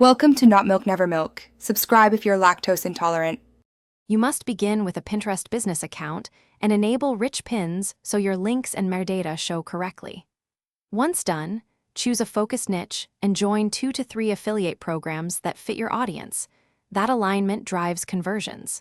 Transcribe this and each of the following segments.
Welcome to Not Milk Never Milk. Subscribe if you're lactose intolerant. You must begin with a Pinterest business account and enable rich pins so your links and metadata show correctly. Once done, choose a focused niche and join 2 to 3 affiliate programs that fit your audience. That alignment drives conversions.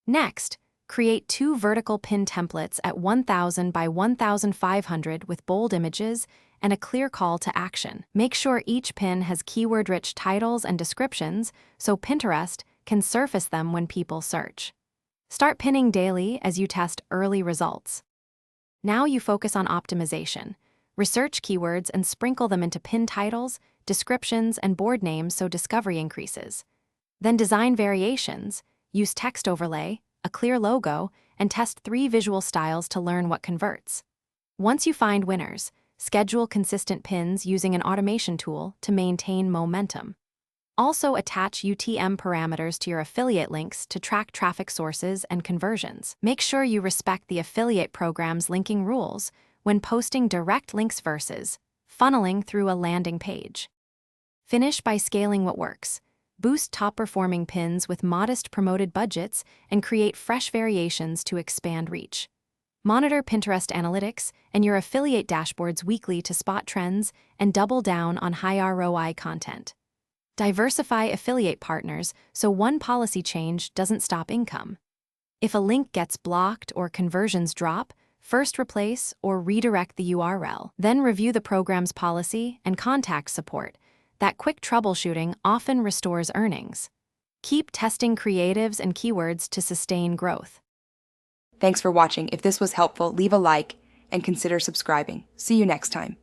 Next, create 2 vertical pin templates at 1,000 by 1,500 with bold images and a clear call to action. Make sure each pin has keyword-rich titles and descriptions so Pinterest can surface them when people search. Start pinning daily as you test early results. Now you focus on optimization. Research keywords and sprinkle them into pin titles, descriptions, and board names so discovery increases. Then design variations, use text overlay, a clear logo, and test 3 visual styles to learn what converts. Once you find winners, schedule consistent pins using an automation tool to maintain momentum. Also attach UTM parameters to your affiliate links to track traffic sources and conversions. Make sure you respect the affiliate program's linking rules when posting direct links versus funneling through a landing page. Finish by scaling what works. Boost top-performing pins with modest promoted budgets and create fresh variations to expand reach. Monitor Pinterest analytics and your affiliate dashboards weekly to spot trends and double down on high ROI content. Diversify affiliate partners so one policy change doesn't stop income. If a link gets blocked or conversions drop, first replace or redirect the URL. Then review the program's policy and contact support. That quick troubleshooting often restores earnings. Keep testing creatives and keywords to sustain growth. Thanks for watching. If this was helpful, leave a like and consider subscribing. See you next time.